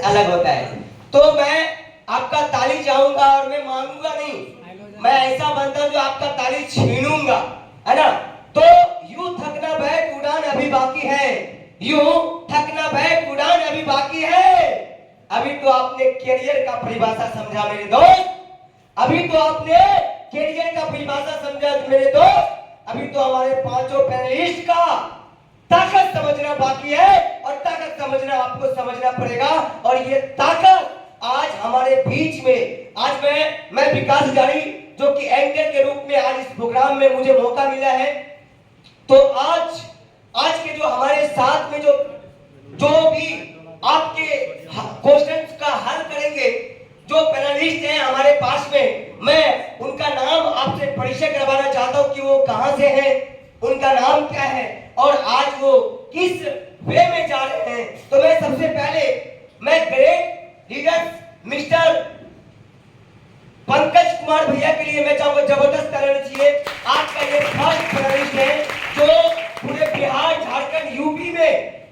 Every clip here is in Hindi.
अलग होता है। तो मैं आपका ताली चाहूंगा और मैं मांगूंगा नहीं, मैं ऐसा बनता हूं जो आपका ताली छीनूंगा, है ना। तो यूं थकना बैठ उड़ान अभी बाकी है, यूं थकना बैठ उड़ान अभी बाकी है। अभी तो आपने कैरियर का परिभाषा समझा मेरे दोस्त, अभी तो आपने कैरियर का परिभाषा समझा मेरे दोस्त। अभी तो हमारे पांचों पैनलिस्ट का ताकत समझना बाकी है, और ताकत समझना आपको समझना पड़ेगा। और ये ताकत आज हमारे बीच में, आज मैं विकास जारी जो कि एंकर के रूप में आज इस प्रोग्राम में मुझे मौका मिला है। तो आज के जो हमारे साथ में जो भी आपके क्वेश्चंस का हल करेंगे, जो पैनलिस्ट हैं हमारे पास में, मैं उनका नाम आपसे परिचय करवाना चाहता हूं कि वो कहां से हैं, उनका नाम क्या है और आज वो किस वे में जा रहे हैं। तो मैं सबसे पहले मैं great leader mister Pankaj Kumar भैया के लिए मैं चाहूंगा जबरदस्त तालियां चाहिए। आज का ये फर्स्ट पैनलिस्ट है जो पूरे बिहार, झारखंड, यूपी में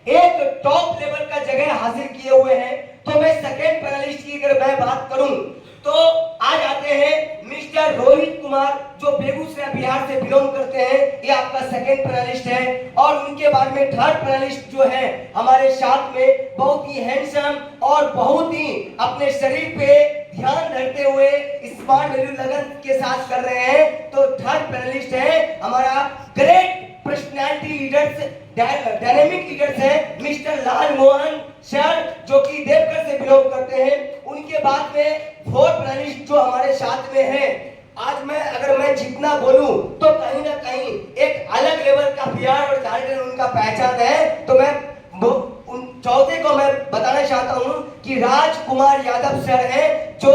एक टॉप लेवल का जगह हासिल किए हुए हैं। तो मैं सेकेंड पैनलिस्ट की अगर मैं बात करूं तो आज आते हैं मिस्टर रोहित कुमार जो बेगूसराय बिहार से बिलोंग करते हैं, ये आपका सेकेंड पैनलिस्ट है। और उनके बाद में थर्ड पैनलिस्ट जो है हमारे साथ में बहुत ही हैंडसम और बहुत ही अपने शरीर पे ध्यान रखते हुए स्मार्ट वैल्यू लगन के साथ कर रहे हैं। तो थर्ड पैनलिस्ट है हमारा great personality leaders, dynamic leaders है मिस्टर लाल मोहन सर जो कि देवघर से बिलोंग करते हैं। उनके बाद में फोर्थ पैनलिस्ट जो हमारे साथ में है, आज मैं जितना बोलूं तो कहीं ना कहीं एक अलग लेवल का बिहार और झारखंड उनका पहचान है। तो मैं उन चौथे को मैं बताना चाहता हूं कि राजकुमार यादव सर हैं जो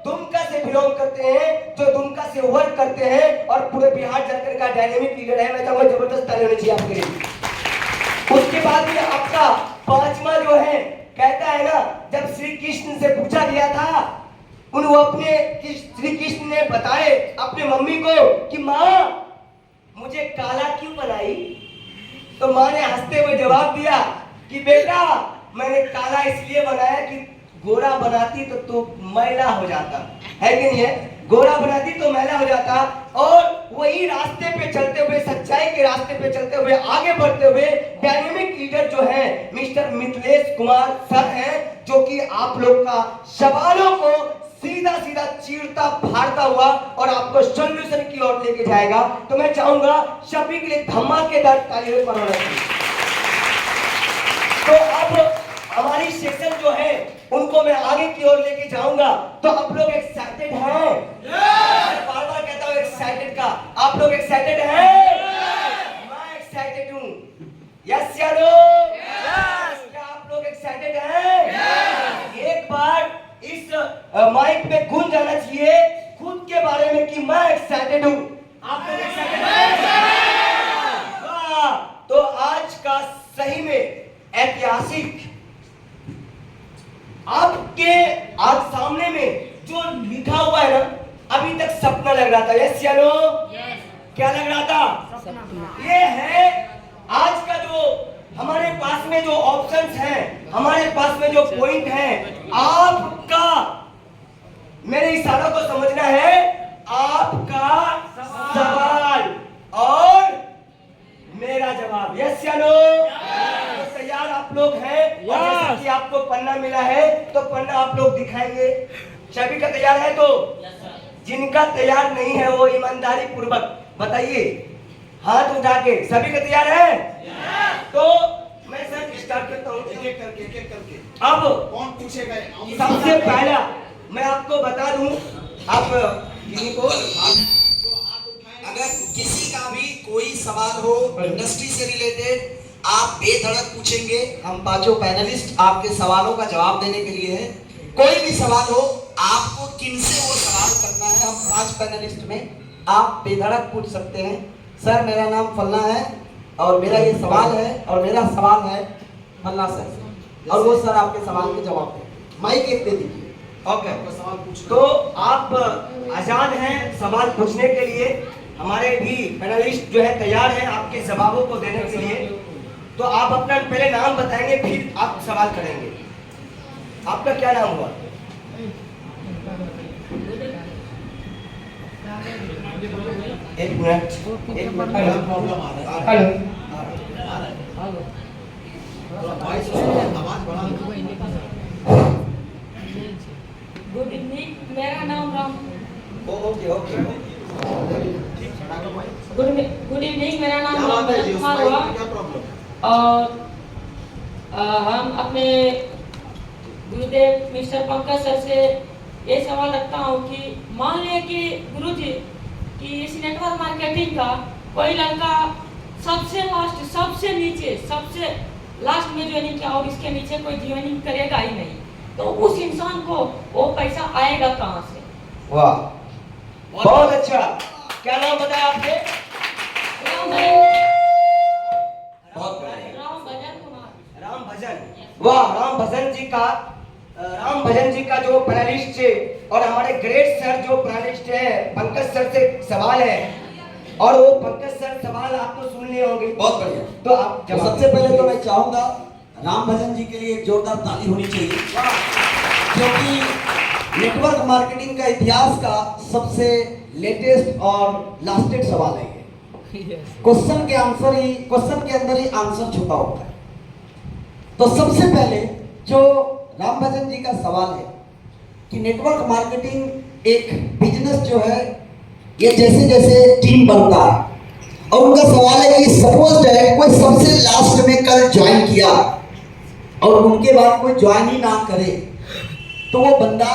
दुमका से बिलोंग करते हैं, जो दुमका से वर्क करते हैं और पूरे बिहार झारखंड का डायनेमिक लीडर है। मैं चाहूंगा जबरदस्त ताली होनी चाहिए आपके लिए। उसके बाद भी आपका पांचवा जो है कहता है ना, जब श्री कृष्ण से पूछा गया था वो अपने श्री कृष्ण ने बताए अपने मम्मी को कि माँ मुझे काला क्यों बनाई, तो माँ ने हंसते हुए जवाब दिया कि बेटा मैंने काला इसलिए बनाया कि गोरा बनाती तो तू मैला हो जाता, है कि नहीं है, गोरा बनाती तो मैला हो जाता। और वही रास्ते पे चलते हुए, सच्चाई के रास्ते पे चलते हुए, आगे बढ़ते हुए डायनेमिक लीडर जो है मिस्टर मिथिलेश कुमार सर हैं जो कि आप लोग का सवालों को सीधा सीधा चीरता फाड़ता हुआ और आपको सॉल्यूशन की ओर लेके जाएगा। तो मैं चाहूंगा सभी के लिए धमाकेदार तालियों पर होना चाहिए। तो अब हमारी सेशन जो है उनको मैं आगे की ओर लेके जाऊंगा। तो आप लोग एक्साइटेड हैं? बार बार कहता हूं एक्साइटेड का, आप लोग एक्साइटेड हैं? मैं एक्साइटेड हूं। यस या नो? क्या आप लोग एक्साइटेड हैं? एक बार इस माइक में गूंज जाना चाहिए खुद के बारे में कि मैं एक्साइटेड हूं। आप लोग एक्साइटेड हैं? तो आज का सही में ऐतिहासिक आपके आज सामने में जो लिखा हुआ है ना, अभी तक सपना लग रहा था। यस या नो? क्या लग रहा था? ये है आज का जो हमारे पास में जो ऑप्शंस हैं, हमारे पास में जो पॉइंट है, आपका मेरे इशारों को समझना है, आपका सवाल और मेरा जवाब। यस या नो? तो तैयार आप लोग हैं? और जैसा कि आपको पन्ना मिला है तो पन्ना आप लोग दिखाएंगे। सभी का तैयार है? तो जिनका तैयार नहीं है वो ईमानदारी पूर्वक बताइए हाथ उठा के। सभी का तैयार है? तो मैं सर स्टार्ट करता हूँ एक करके। अब कौन पूछेगा? सबसे पहला मैं आपको बता दूं, आप किन्हीं को अगर किसी का भी कोई सवाल हो इंडस्ट्री से रिलेटेड, आप बेधड़क पूछेंगे। हम पांचों पैनलिस्ट आपके सवालों का जवाब देने के लिए हैं। कोई भी सवाल हो, आपको किनसे वो सवाल करना है, हम 5 पैनलिस्ट में आप बेधड़क पूछ सकते हैं। सर मेरा नाम फलना है और मेरा ये सवाल है और मेरा सवाल है फलना सर, और वो सर आपके सवाल के जवाब दें। माइक एक दे दीजिए। ओके, तो आप आजाद हैं सवाल पूछने के लिए। हमारे भी पैनलिस्ट जो है तैयार हैं आपके जवाबों को देने के लिए। तो आप अपना पहले नाम बताएंगे फिर आप सवाल करेंगे। आपका क्या नाम हुआ? एक मिनट। प्रॉब्लम आ रहा है। हेलो। आवाज बढ़ा दो। गुड इवनिंग, मेरा नाम Ram. Okay okay. Good evening, मेरा नाम क्या राम बात है जी, भजन उस कुमार माइक हुआ। में क्या प्रॉब्लम? और हम अपने गुरुदेव मिस्टर पंकज सर से ये सवाल रखता हूँ कि मान लिया कि गुरुजी कि इस नेटवर्क मार्केटिंग का कोई लड़का सबसे लास्ट, सबसे नीचे, सबसे लास्ट में ज्वाइनिंग किया और इसके नीचे कोई ज्वाइनिंग करेगा ही नहीं, तो उस इंसान को वो पैसा आएगा कहाँ से? वाह, बहुत अच्छा। क्या नाम बताया आपने? बहुत बढ़िया। राम भजन कुमार। राम भजन। वाह, राम भजन जी का जो पैनलिस्ट है और हमारे ग्रेट सर जो पैनलिस्ट है पंकज सर से सवाल है, और वो पंकज सर सवाल आप तो सुन लिए होंगे। बहुत बढ़िया। तो आप तो सबसे पहले तो मैं चाहूंगा राम भजन जी के लिए एक जोरदार ताली होनी चाहिए, क्योंकि नेटवर्क मार्केटिंग का इतिहास का सबसे लेटेस्ट और लास्टेड सवाल है ये। क्वेश्चन के अंदर ही आंसर छुपा होता है। तो सबसे पहले जो राम भजन जी का सवाल है कि नेटवर्क मार्केटिंग एक बिजनेस जो है ये जैसे जैसे टीम बनता है, और उनका सवाल है कि सपोज है कोई सबसे लास्ट में कल ज्वाइन किया और उनके बाद कोई ज्वाइन ही ना करे, तो वो बंदा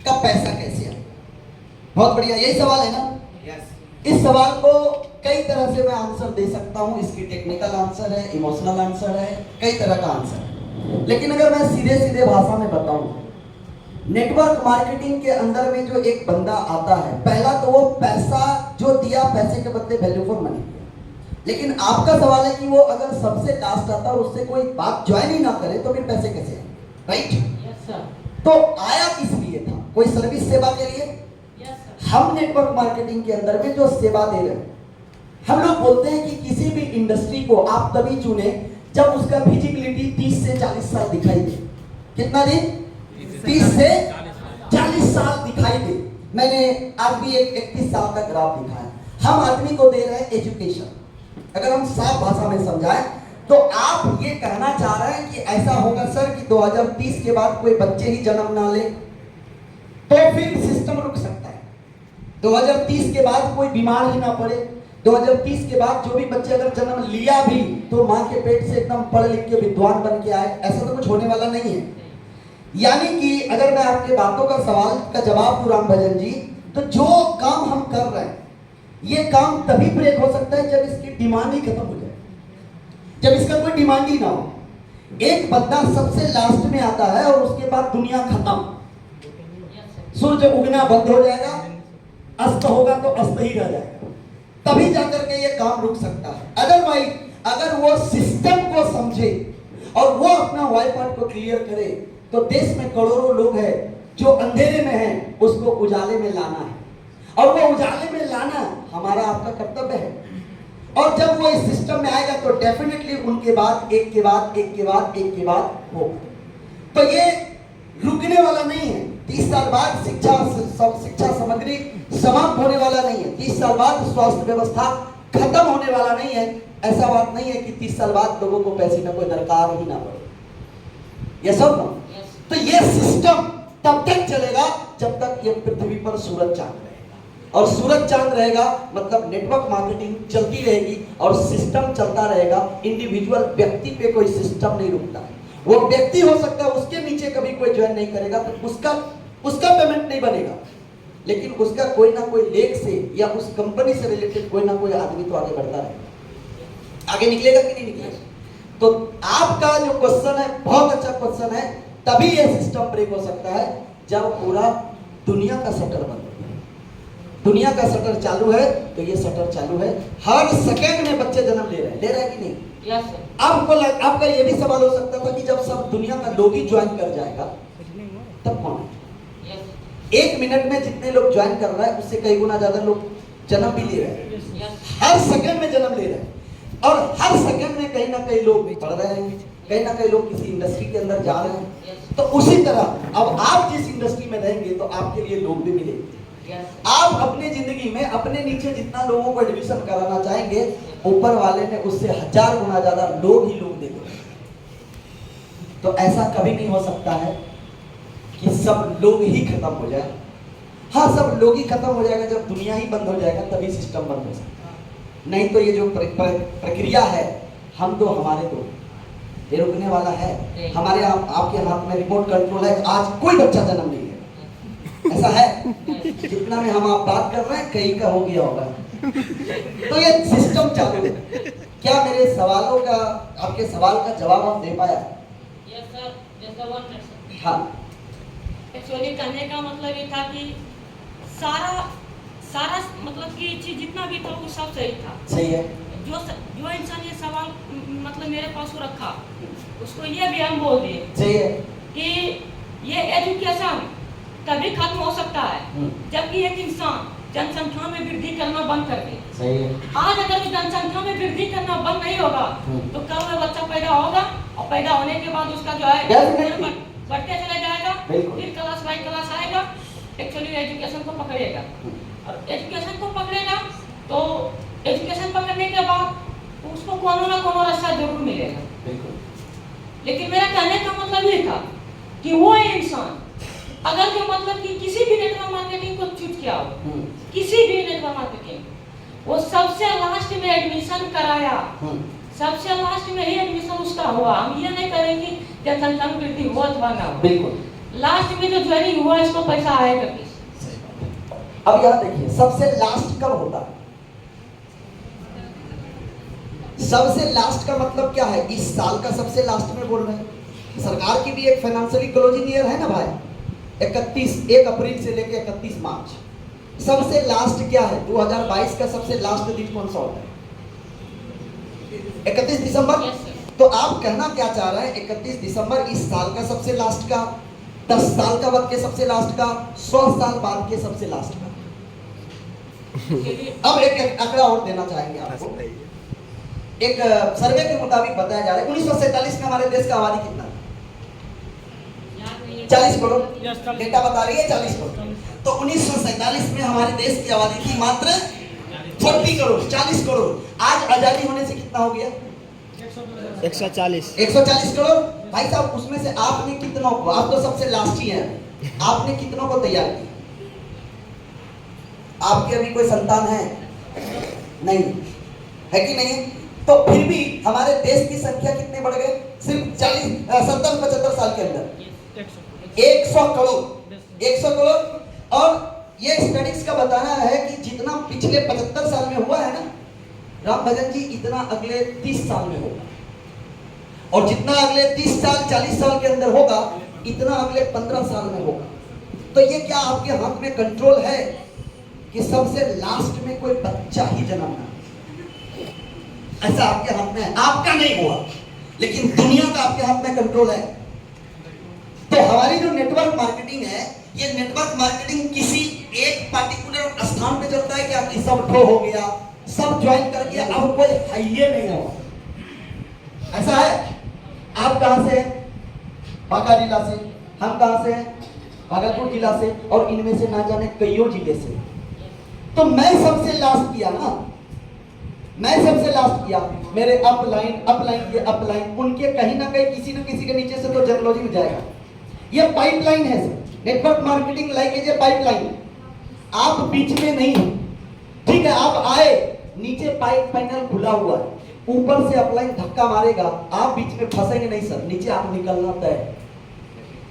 का पैसा कैसे आए? बहुत बढ़िया, यही सवाल है ना? इस सवाल को कई तरह से मैं आंसर दे सकता हूं। इसकी टेक्निकल आंसर है, इमोशनल आंसर है, कई तरह का आंसर है। लेकिन अगर मैं सीधे सीधे भाषा में बताऊं, नेटवर्क मार्केटिंग के अंदर में जो एक बंदा आता है, पहला तो वो पैसा जो दिया, पैसे के बदले वैल्यू फॉर मनी दिया। लेकिन आपका सवाल है कि वो अगर सबसे लास्ट आता है और उससे कोई बात ज्वाइन ही ना करे तो फिर पैसे कैसे आए? राइट? Yes sir. तो आया किस लिए था? कोई सर्विस सेवा के लिए? Yes sir. हम नेटवर्क मार्केटिंग के अंदर में जो सेवा दे रहे हैं, हम लोग बोलते हैं कि किसी भी इंडस्ट्री को आप तभी चुने जब उसका विजिबिलिटी 30 से 40 साल दिखाई दे। कितना दिन? 30 से 40 साल दिखाई दे। मैंने आज भी एक 31 साल का ग्राफ दिखाया। हम आदमी को दे रहे हैं एजुकेशन। अगर हम साफ भाषा में समझाएं तो आप ये कहना चाह रहे हैं कि ऐसा होगा सर कि 2030 के बाद कोई बच्चे ही जन्म ना ले, तो फिर सिस्टम रुक सकता है। 2030 के बाद कोई बीमार ही ना पड़े, 2030 के बाद जो भी बच्चे अगर जन्म लिया भी तो मां के पेट से एकदम पढ़ लिख के विद्वान बन के आए, ऐसा तो कुछ होने वाला नहीं है। यानी कि अगर मैं आपके बातों का सवाल का जवाब दूं राम भजन जी, तो जो काम हम कर रहे हैं ये काम तभी ब्रेक हो सकता है जब इसकी डिमांड ही खत्म हो जाए, जब इसका कोई डिमांड ही ना हो। एक बंदा सबसे लास्ट में आता है और उसके बाद दुनिया खत्म, सूरज उगना बंद हो जाएगा, अस्त होगा तो अस्त ही रह जाएगा, तभी जाकर के ये काम रुक सकता है। अदरवाइज अगर वो सिस्टम को समझे और वो अपना वाई पार्ट को क्लियर करे, तो देश में करोड़ों लोग हैं जो अंधेरे में हैं, उसको उजाले में लाना है, और वो उजाले में लाना हमारा आपका कर्तव्य है। और जब वो इस सिस्टम में आएगा तो डेफिनेटली उनके बाद एक के बाद एक के बाद एक के बाद होगा। तो ये रुकने वाला नहीं है। 30 साल बाद शिक्षा सामग्री समाप्त होने वाला नहीं है। 30 साल बाद स्वास्थ्य व्यवस्था खत्म होने वाला नहीं है। ऐसा बात नहीं है कि 30 साल बाद लोगों को पैसे का कोई दरकार ही ना पड़े। ये सब ना, तो ये सिस्टम तब तक चलेगा जब तक ये पृथ्वी पर सूरज चांद रहेगा, और सूरज चांद रहेगा मतलब नेटवर्क मार्केटिंग चलती रहेगी और सिस्टम चलता रहेगा। इंडिविजुअल व्यक्ति पे कोई सिस्टम नहीं रुकता। वो व्यक्ति हो सकता है उसके नीचे कभी कोई ज्वाइन नहीं करेगा तो उसका पेमेंट नहीं बनेगा, लेकिन उसका कोई ना कोई लेख से या उस कंपनी से रिलेटेड कोई ना कोई आदमी तो आगे बढ़ता रहेगा। आगे निकलेगा कि नहीं निकलेगा? तो आपका जो क्वेश्चन है बहुत अच्छा क्वेश्चन है। तभी ये सिस्टम ब्रेक हो सकता है जब पूरा दुनिया का शटर बंद हो। दुनिया का शटर चालू है तो ये शटर चालू है। हर सेकंड में बच्चे जन्म ले रहे हैं कि नहीं? Yes sir. आपका ये भी सवाल हो सकता था कि जब सब दुनिया का लोग ही ज्वाइन कर जाएगा तब कौन है? यस। 1 मिनट में जितने लोग ज्वाइन कर रहा है उससे कई गुना ज्यादा लोग जन्म भी ले रहे हैं। यस। हर सेकंड में जन्म ले रहे हैं, और हर सेकंड में कहीं ना कहीं लोग पढ़ रहे हैं, कहीं ना कहीं लोग किसी इंडस्ट्री के अंदर जा रहे हैं, तो उसी तरह अब आप जिस इंडस्ट्री में रहेंगे तो आपके लिए लोग भी मिलेंगे। आप अपनी जिंदगी में अपने नीचे जितना लोगों को एडमिशन कराना चाहेंगे, ऊपर वाले ने उससे 1000 गुना ज्यादा लोग देंगे। तो ऐसा कभी नहीं हो सकता है कि सब लोग ही खत्म हो जाए। हाँ, सब लोग ही खत्म हो जाएगा जब दुनिया ही बंद हो जाएगा, तभी सिस्टम बंद हो सकता है। नहीं तो ये जो प्रक्रिया है, हम तो हमारे तो ये रुकने वाला है। हमारे आपके हाथ में रिमोट कंट्रोल है। आज कोई बच्चा जन्म नहीं है, ऐसा है? जितना में हम आप बात कर रहे हैं कहीं का हो गया होगा। तो ये सिस्टम चालू है। क्या मेरे सवालों का, आपके सवाल का जवाब आप दे पाया? यस सर, जैसा वन मिनट। हाँ, एक्चुअली कहने का मतलब ये था कि सारा मतलब कि चीज जितना भी था वो सब सही था। सही है। जो इंसान ये सवाल मतलब मेरे पास रखा, उसको ये भी हम बोल दिए सही है कि ये एजुकेशन तभी खत्म हो सकता है जबकि एक इंसान जनसंख्या में वृद्धि करना बंद कर दे। सही है। आज अगर जनसंख्या में वृद्धि करना बंद नहीं होगा तो कल वो बच्चा पैदा होगा और पैदा होने के बाद उसका जो है बढ़ते चला जाएगा, फिर क्लास बाई क्लास आएगा, एक्चुअली एजुकेशन को पकड़ेगा और एजुकेशन को पकड़ेगा तो एजुकेशन पकड़ने के बाद उसको कोनो ना कोनो रास्ता जरूर मिलेगा। लेकिन मेरा कहने का मतलब ये था कि वो इंसान अगर जो मतलब कि किसी भी नेटवर्क मार्केटिंग को चूज किया हो, किसी भी नेटवर्क मार्केटिंग, वो सबसे लास्ट में एडमिशन कराया, सबसे लास्ट में ही एडमिशन उसका हुआ। हम ये नहीं करेंगे कि जनसंख्या में वृद्धि हुआ अथवा ना हो, बिल्कुल लास्ट में जो ज्वाइनिंग हुआ इसको पैसा आएगा किस। अब यहाँ देखिए, सबसे लास्ट कब होता है? सबसे लास्ट का मतलब क्या है? इस साल का सबसे लास्ट में बोल रहे हैं। सरकार की भी एक फाइनेंशियली क्लोजिंग ईयर है ना भाई, 1 अप्रैल से लेकर 31 मार्च। सबसे लास्ट क्या है? 2022 का सबसे लास्ट दिन कौन सा होता है? 31 दिसंबर। तो आप कहना क्या चाह रहे हैं? 31 दिसंबर इस साल का सबसे लास्ट का, 10 साल का बाद के सबसे लास्ट का, 100 साल बाद के सबसे लास्ट का। अब एक आंकड़ा और देना चाहेंगे आपको। एक सर्वे के मुताबिक बताया जा रहा है 1947 में हमारे देश का आबादी कितना है? 40 करोड़। डेटा बता रही है 40 करोड़। तो 1947 में हमारे देश की आबादी थी मात्र 40 करोड़, 40 करोड़। आज आजादी होने से कितना हो गया? 140 करोड़। भाई साहब, उसमें से आपने कितनों को, आप तो सबसे लास्ट ही हैं, आपने कितनों को तैयार किया? आपके अभी कोई संतान है? नहीं है कि नहीं? तो फिर भी हमारे देश की संख्या कितने बढ़ गए? सिर्फ 70-75 साल के अंदर 100 करोड़। और ये स्टडीज का बताना है कि जितना पिछले 75 साल में हुआ है ना राम भजन जी, इतना अगले 30 साल में होगा, और जितना अगले 30 साल 40 साल के अंदर होगा, इतना अगले 15 साल में होगा। तो ये क्या आपके हाथ में कंट्रोल है कि सबसे लास्ट में कोई बच्चा ही जन्मना? ऐसा आपके हाथ में है? आपका नहीं हुआ, लेकिन दुनिया का आपके हाथ में कंट्रोल है। तो हमारी जो नेटवर्क मार्केटिंग है, ये नेटवर्क मार्केटिंग किसी एक पार्टिकुलर स्थान पे चलता है कि आपकी सब ठो हो गया, सब ज्वाइन कर गया, अब कोई हाइये नहीं होगा। ऐसा है? आप कहां से हैं? बांका जिला से। हम कहां से हैं? भागलपुर जिला से। और इनमें से ना जाने कईयों जिले से। तो मैं सबसे लास्ट किया ना, मैं सबसे लास्ट किया। मेरे अपलाइन उनके कहीं ना कहीं किसी न किसी के नीचे से तो जनरलॉजी में जाएगा। ये पाइपलाइन है sir, network marketing like is a pipeline. आप बीच में नहीं हो, ठीक है? आप आए, नीचे पाइप पैनल खुला हुआ है, ऊपर से अपलाइन धक्का मारेगा, आप बीच में फंसेंगे नहीं सर, नीचे आप निकलना तय।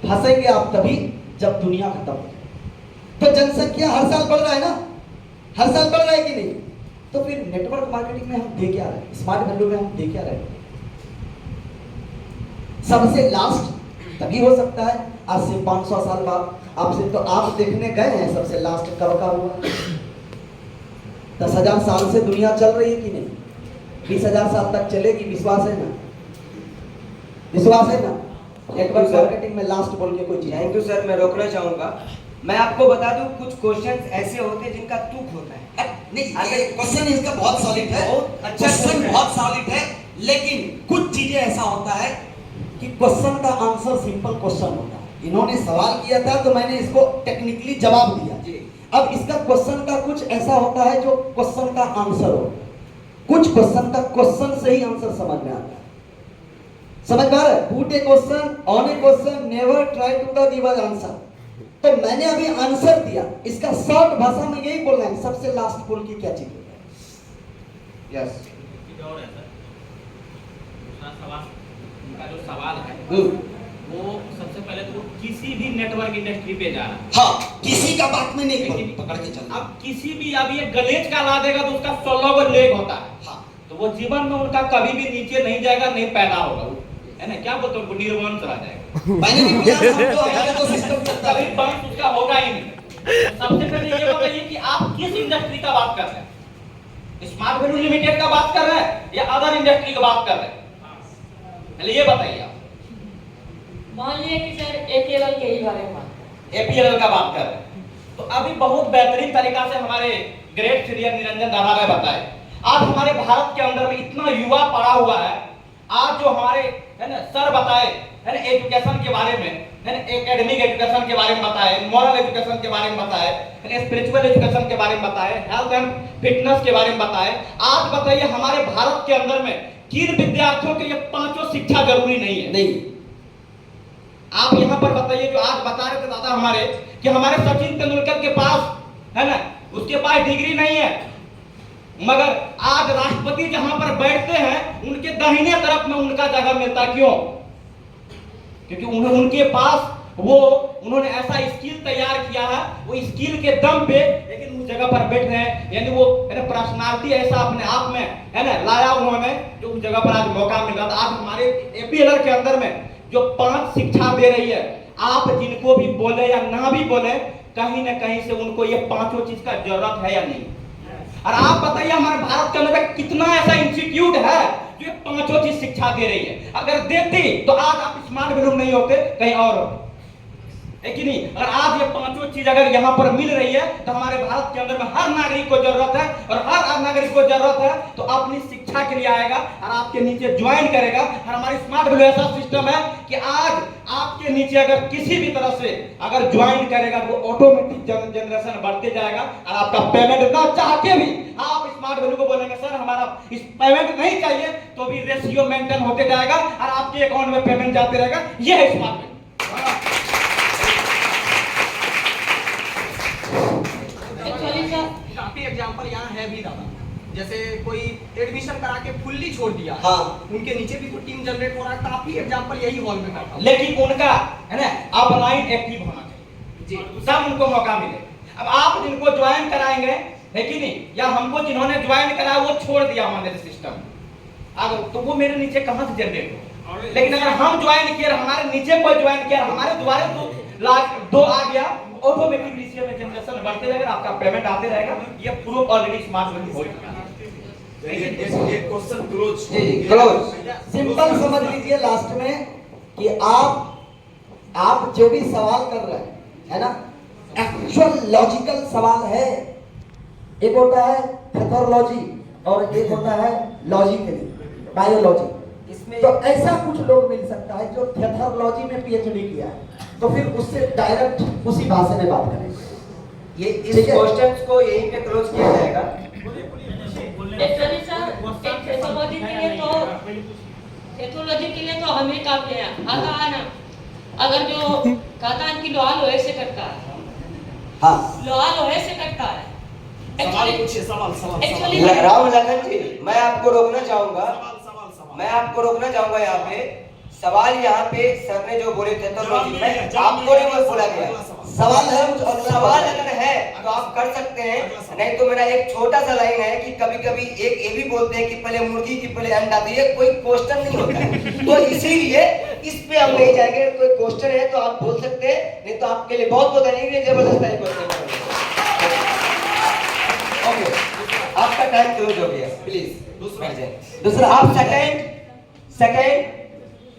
फंसेंगे आप तभी जब दुनिया खत्म हो। तो जनसंख्या हर साल बढ़ रहा है ना, हर साल बढ़ रहा है कि नहीं? तो फिर नेटवर्क मार्केटिंग में हम दे क्या रहे हैं? स्मार्ट वैल्यू में हम दे क्या रहे हैं? सबसे लास्ट तभी हो सकता है आज से 500 साल बाद। आपसे तो आप देखने गए हैं सबसे लास्ट कब का हुआ? 10,000 साल से दुनिया चल रही है कि नहीं? 20,000 साल तक चलेगी, विश्वास है ना? विश्वास है ना? नेटवर्क मार्केटिंग में लास्ट बोल के कोई चीज। थैंक यू सर, मैं रोकना चाहूंगा। मैं आपको बता दूं, कुछ क्वेश्चंस ऐसे होते हैं जिनका तुक होता है। नहीं, क्वेश्चन इसका बहुत सॉलिड है, बहुत अच्छा क्वेश्चन क्वेश्चन है। बहुत सॉलिड है, लेकिन कुछ चीजें ऐसा होता है कि क्वेश्चन का आंसर सिंपल क्वेश्चन होता है। इन्होंने सवाल किया था तो मैंने इसको टेक्निकली जवाब दिया। अब इसका क्वेश्चन का कुछ ऐसा होता है जो क्वेश्चन का आंसर हो, कुछ क्वेश्चन का क्वेश्चन से ही आंसर समझ में आता है। समझ में आ रहा है? Put a question on a question, never try to the give answer. तो मैंने अभी आंसर दिया, इसका शॉर्ट भाषा में यही बोलना है, सबसे लास्ट पोल की क्या चीज होता है। यस और है सर, दूसरा सवाल, उनका जो सवाल है वो सबसे पहले तो वो किसी भी नेटवर्क इंडस्ट्री पे जा रहा है। हाँ, किसी का बात में नहीं पकड़ के चल। अब किसी भी, अब ये गलेज का ला देगा तो उसका 16 को लेग होता है। हाँ, तो वो जीवन में उनका कभी भी नीचे नहीं जाएगा, नहीं पैदा होगा, है ना? क्या बोलते हैं, उनको निर्वंश रह जाएगा। मैंने भी बोला समझो, हमारे तो सिस्टम चलता कभी है। वंश उसका होगा ही नहीं। सबसे पहले ये बताइए कि आप किस इंडस्ट्री का बात कर रहे हैं? स्मार्ट वैल्यू लिमिटेड का बात कर रहे हैं या अदर इंडस्ट्री का बात कर रहे हैं? पहले ये बताइए आप। मान लिए कि सर एपीएल के ही बारे में बात करें। एपीएल का बात कर रहे हैं, तो अभी बहुत बेहतरीन तरीका से हमारे ग्रेट सीनियर निरंजन दादा ने बताया। आज हमारे भारत के अंदर में इतना युवा पड़ा हुआ है। आज जो हमारे, है ना, सर बताए, है ना, एजुकेशन के बारे में, है ना, एकेडमिक एजुकेशन के बारे में बताए, मॉरल एजुकेशन के बारे में बताए, स्पिरिचुअल एजुकेशन के बारे में बताए, हेल्थ एंड फिटनेस के बारे में बताए। आज बताइए हमारे भारत के अंदर में किन विद्यार्थियों के लिए पांचों शिक्षा जरूरी नहीं है? नहीं, आप यहाँ पर बताइए, जो आज बता रहे थे दादा हमारे, कि हमारे सचिन तेंदुलकर के पास, है ना, उसके पास डिग्री नहीं है, मगर आज राष्ट्रपति जहां पर बैठते हैं उनके दाहिने तरफ में उनका जगह मिलता। क्यों? क्योंकि उनके पास वो, उन्होंने ऐसा स्किल तैयार किया है, वो स्किल के दम पे लेकिन उस जगह पर बैठ रहे हैं। यानी वो, है ना, पर्सनालिटी ऐसा अपने आप में, है ना, लाया उन्होंने, जो उस जगह पर आज मौका मिल रहा था। आज हमारे एपीएल के अंदर में जो 5 शिक्षा दे रही है, आप जिनको भी बोले या ना भी बोले, कहीं ना कहीं से उनको ये पांचों चीज का जरूरत है या नहीं? और आप बताइए हमारे भारत के अंदर कितना ऐसा इंस्टीट्यूट है जो ये पांचों चीज शिक्षा दे रही है? अगर देती तो आज आप स्मार्ट वैल्यू नहीं होते, कहीं और होते, है कि नहीं? और आज ये पांचों चीज अगर यहाँ पर मिल रही है तो हमारे भारत के अंदर में हर नागरिक को जरूरत है, और हर नागरिक को जरूरत है तो अपनी शिक्षा के लिए आएगा और आपके नीचे ज्वाइन करेगा। और हमारी स्मार्ट वैल्यू ऐसा सिस्टम है कि आज आपके नीचे अगर किसी भी तरह से अगर ज्वाइन करेगा तो ऑटोमेटिक जनरेशन बढ़ते जाएगा, और आपका पेमेंट ना चाह के भी आप स्मार्ट वैल्यू को बोलेंगे सर हमारा इस पेमेंट नहीं चाहिए, तो भी रेशियो मेंटेन होते जाएगा और आपके अकाउंट में पेमेंट जाते रहेगा। ये है स्मार्ट वैल्यू। काफी एग्जांपल यहाँ है भी दादा, जैसे कोई एडमिशन करा के फुल्ली छोड़ दिया, हाँ, उनके नीचे भी तो टीम जनरेट हो रहा है। काफी एग्जांपल यही हॉल में बैठा हूं। लेकिन उनका, है ना, अपलाइन एक्टिव होना चाहिए जी, सब उनको मौका मिले। अब आप जिनको ज्वाइन कराएंगे, है कि नहीं, या हमको जिन्होंने ज्वाइन कराया वो छोड़ दिया हमारे सिस्टम, अब तो वो मेरे नीचे कहां से जनरेट हो? लेकिन अगर हम ज्वाइन किए, हमारे नीचे कोई ज्वाइन किया, हमारे द्वारा दो आ गया, ऑटोमेटिक रेशियो में जनरेशन बढ़ते जाएगा, आपका पेमेंट आते रहेगा। ये प्रूफ ऑलरेडी स्मार्ट वैल्यू हो चुका है। एक क्वेश्चन क्लोज जी क्लोज। सिंपल समझ लीजिए लास्ट में कि आप जो भी सवाल कर रहे हैं, है ना, एक्चुअल लॉजिकल सवाल है। एक होता है पैथोलॉजी और एक होता है लॉजिकली बायोलॉजी। इसमें तो ऐसा कुछ लोग मिल सकता है जो पैथोलॉजी में पीएचडी किया है, तो फिर उससे डायरेक्ट उसी भाषा में बात करें। ये इस क्वेश्चंस को यहीं पे क्लोज किया जाएगा। एक्चुअली सर पैथोलॉजी के लिए तो हमें काफी है, आता है ना। अगर जो कहता है कि लोहा लोहे से कटता है, हाँ, लोहा लोहे से कटता है। एक्चुअली राम लखन जी, मैं आपको रोकना चाहूंगा यहाँ पे। सवाल यहाँ पे सर ने जो बोले थे तो में आपको नहीं बोला गया। सवाल है कुछ और सवाल अगर है तो आप कर सकते हैं, नहीं तो मेरा एक छोटा सा लाइन है कि कभी कभी एक ये भी बोलते हैं कि पहले मुर्गी की पहले अंडा, तो ये कोई क्वेश्चन नहीं होता है। तो इसीलिए इस पे हम नहीं जाएंगे। कोई क्वेश्चन है तो आप बोल सकते हैं, नहीं तो आपके लिए बहुत बहुत नहीं जबरदस्त क्वेश्चन। ओके, आपका टाइम क्लोज हो गया, प्लीज। दूसरा आप सेकंड